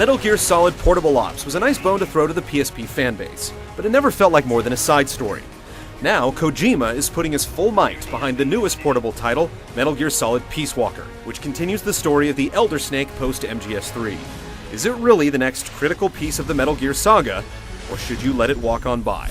Metal Gear Solid Portable Ops was a nice bone to throw to the PSP fanbase, but it never felt like more than a side story. Now, Kojima is putting his full might behind the newest portable title, Metal Gear Solid Peace Walker, which continues the story of the Elder Snake post-MGS3. Is it really the next critical piece of the Metal Gear saga, or should you let it walk on by?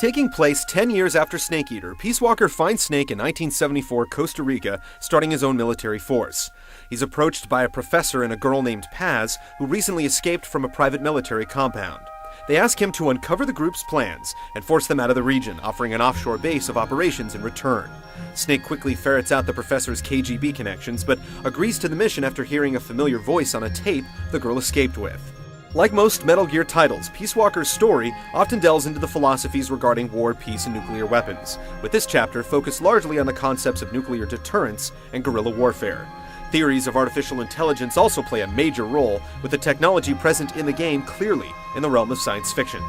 Taking place 10 years after Snake Eater, Peace Walker finds Snake in 1974 Costa Rica, starting his own military force. He's approached by a professor and a girl named Paz, who recently escaped from a private military compound. They ask him to uncover the group's plans and force them out of the region, offering an offshore base of operations in return. Snake quickly ferrets out the professor's KGB connections, but agrees to the mission after hearing a familiar voice on a tape the girl escaped with. Like most Metal Gear titles, Peace Walker's story often delves into the philosophies regarding war, peace, and nuclear weapons, with this chapter focused largely on the concepts of nuclear deterrence and guerrilla warfare. Theories of artificial intelligence also play a major role, with the technology present in the game clearly in the realm of science fiction.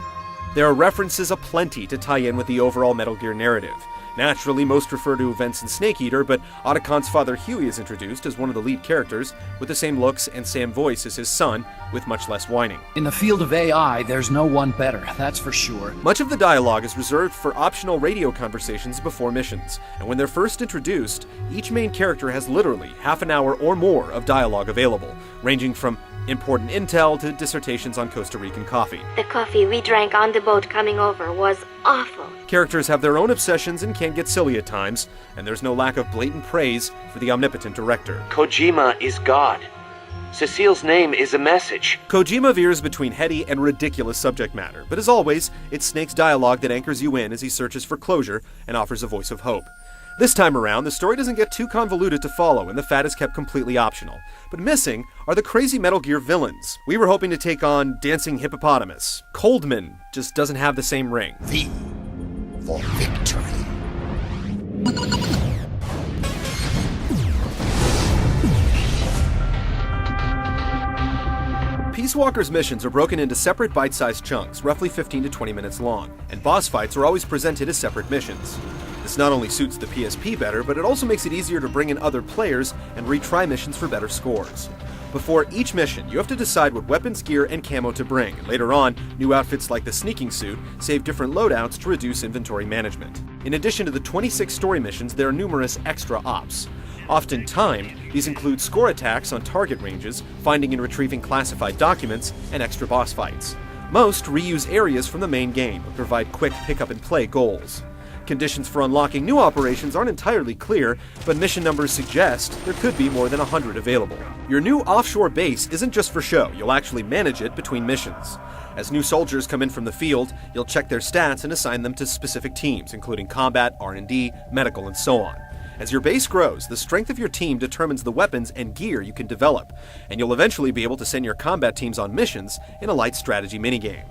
There are references aplenty to tie in with the overall Metal Gear narrative. Naturally, most refer to events in Snake Eater, but Otacon's father Huey is introduced as one of the lead characters, with the same looks and same voice as his son, with much less whining. In the field of AI, there's no one better, that's for sure. Much of the dialogue is reserved for optional radio conversations before missions, and when they're first introduced, each main character has literally half an hour or more of dialogue available, ranging from important intel to dissertations on Costa Rican coffee. The coffee we drank on the boat coming over was awful. Characters have their own obsessions and can get silly at times, and there's no lack of blatant praise for the omnipotent director. Kojima is God. Cecile's name is a message. Kojima veers between heady and ridiculous subject matter, but as always, it's Snake's dialogue that anchors you in as he searches for closure and offers a voice of hope. This time around, the story doesn't get too convoluted to follow, and the fat is kept completely optional. But missing are the crazy Metal Gear villains. We were hoping to take on Dancing Hippopotamus. Coldman just doesn't have the same ring. V for victory. Peace Walker's missions are broken into separate bite-sized chunks, roughly 15 to 20 minutes long, and boss fights are always presented as separate missions. This not only suits the PSP better, but it also makes it easier to bring in other players and retry missions for better scores. Before each mission, you have to decide what weapons, gear, and camo to bring, and later on, new outfits like the sneaking suit save different loadouts to reduce inventory management. In addition to the 26 story missions, there are numerous extra ops. Often timed, these include score attacks on target ranges, finding and retrieving classified documents, and extra boss fights. Most reuse areas from the main game, but provide quick pick-up-and-play goals. Conditions for unlocking new operations aren't entirely clear, but mission numbers suggest there could be more than 100 available. Your new offshore base isn't just for show, you'll actually manage it between missions. As new soldiers come in from the field, you'll check their stats and assign them to specific teams, including combat, R&D, medical, and so on. As your base grows, the strength of your team determines the weapons and gear you can develop, and you'll eventually be able to send your combat teams on missions in a light strategy minigame.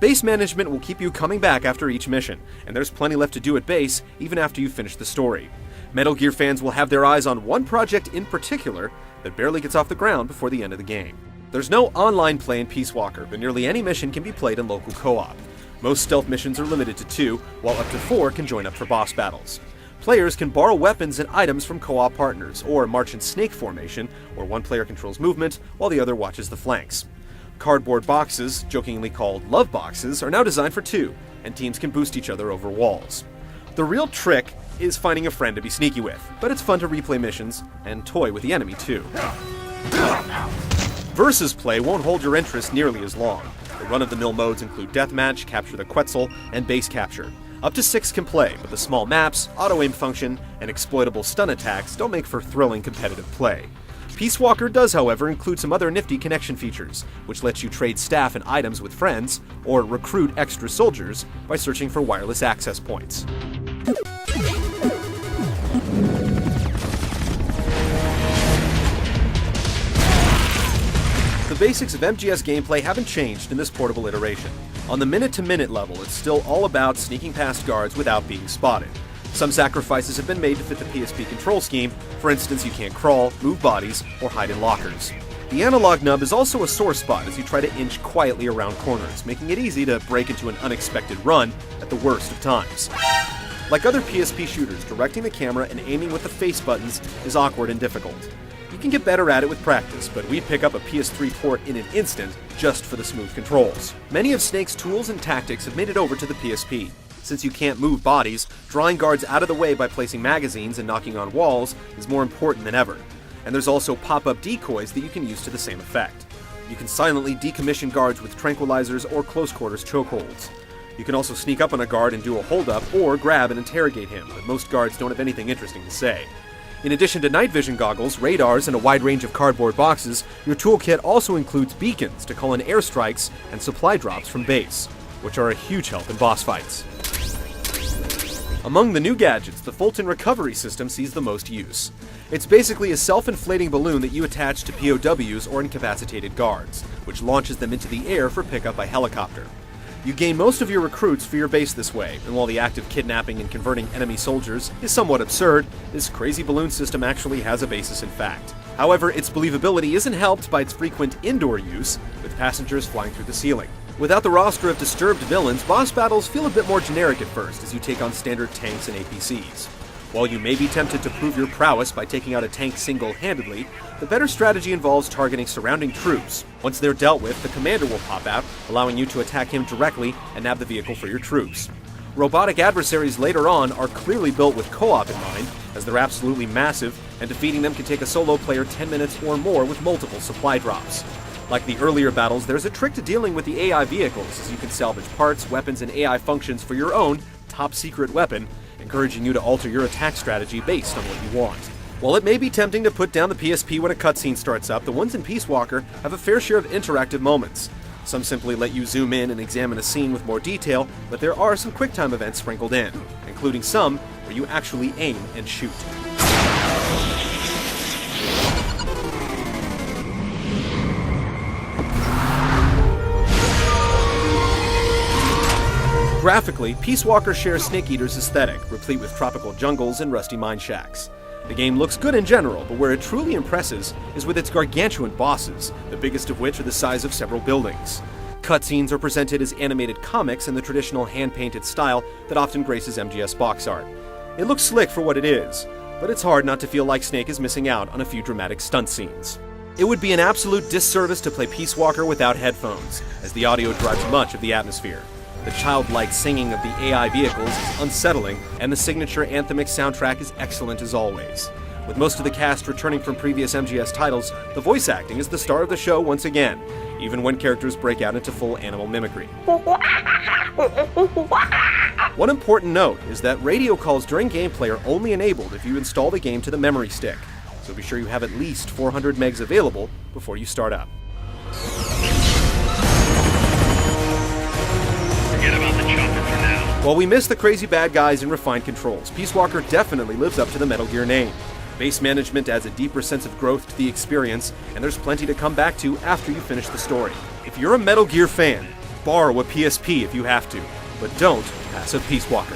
Base management will keep you coming back after each mission, and there's plenty left to do at base even after you finish the story. Metal Gear fans will have their eyes on one project in particular that barely gets off the ground before the end of the game. There's no online play in Peace Walker, but nearly any mission can be played in local co-op. Most stealth missions are limited to 2, while up to 4 can join up for boss battles. Players can borrow weapons and items from co-op partners, or march in snake formation, where one player controls movement while the other watches the flanks. Cardboard boxes, jokingly called love boxes, are now designed for 2, and teams can boost each other over walls. The real trick is finding a friend to be sneaky with, but it's fun to replay missions and toy with the enemy too. Versus play won't hold your interest nearly as long. The run-of-the-mill modes include Deathmatch, Capture the Quetzal, and Base Capture. Up to 6 can play, but the small maps, auto-aim function, and exploitable stun attacks don't make for thrilling competitive play. Peace Walker does, however, include some other nifty connection features, which lets you trade staff and items with friends, or recruit extra soldiers by searching for wireless access points. The basics of MGS gameplay haven't changed in this portable iteration. On the minute-to-minute level, it's still all about sneaking past guards without being spotted. Some sacrifices have been made to fit the PSP control scheme. For instance, you can't crawl, move bodies, or hide in lockers. The analog nub is also a sore spot as you try to inch quietly around corners, making it easy to break into an unexpected run at the worst of times. Like other PSP shooters, directing the camera and aiming with the face buttons is awkward and difficult. You can get better at it with practice, but we'd pick up a PS3 port in an instant just for the smooth controls. Many of Snake's tools and tactics have made it over to the PSP. Since you can't move bodies, drawing guards out of the way by placing magazines and knocking on walls is more important than ever. And there's also pop-up decoys that you can use to the same effect. You can silently decommission guards with tranquilizers or close-quarters chokeholds. You can also sneak up on a guard and do a hold-up or grab and interrogate him, but most guards don't have anything interesting to say. In addition to night vision goggles, radars, and a wide range of cardboard boxes, your toolkit also includes beacons to call in airstrikes and supply drops from base, which are a huge help in boss fights. Among the new gadgets, the Fulton recovery system sees the most use. It's basically a self-inflating balloon that you attach to POWs or incapacitated guards, which launches them into the air for pickup by helicopter. You gain most of your recruits for your base this way, and while the act of kidnapping and converting enemy soldiers is somewhat absurd, this crazy balloon system actually has a basis in fact. However, its believability isn't helped by its frequent indoor use, with passengers flying through the ceiling. Without the roster of disturbed villains, boss battles feel a bit more generic at first as you take on standard tanks and APCs. While you may be tempted to prove your prowess by taking out a tank single-handedly, the better strategy involves targeting surrounding troops. Once they're dealt with, the commander will pop out, allowing you to attack him directly and nab the vehicle for your troops. Robotic adversaries later on are clearly built with co-op in mind, as they're absolutely massive, and defeating them can take a solo player 10 minutes or more with multiple supply drops. Like the earlier battles, there's a trick to dealing with the AI vehicles, as you can salvage parts, weapons, and AI functions for your own top-secret weapon, encouraging you to alter your attack strategy based on what you want. While it may be tempting to put down the PSP when a cutscene starts up, the ones in Peace Walker have a fair share of interactive moments. Some simply let you zoom in and examine a scene with more detail, but there are some QuickTime events sprinkled in, including some where you actually aim and shoot. Graphically, Peace Walker shares Snake Eater's aesthetic, replete with tropical jungles and rusty mine shacks. The game looks good in general, but where it truly impresses is with its gargantuan bosses, the biggest of which are the size of several buildings. Cutscenes are presented as animated comics in the traditional hand-painted style that often graces MGS box art. It looks slick for what it is, but it's hard not to feel like Snake is missing out on a few dramatic stunt scenes. It would be an absolute disservice to play Peace Walker without headphones, as the audio drives much of the atmosphere. The childlike singing of the AI vehicles is unsettling, and the signature anthemic soundtrack is excellent as always. With most of the cast returning from previous MGS titles, the voice acting is the star of the show once again, even when characters break out into full animal mimicry. One important note is that radio calls during gameplay are only enabled if you install the game to the memory stick, so be sure you have at least 400 megs available before you start up. While we miss the crazy bad guys and refined controls, Peace Walker definitely lives up to the Metal Gear name. Base management adds a deeper sense of growth to the experience, and there's plenty to come back to after you finish the story. If you're a Metal Gear fan, borrow a PSP if you have to, but don't pass up Peace Walker.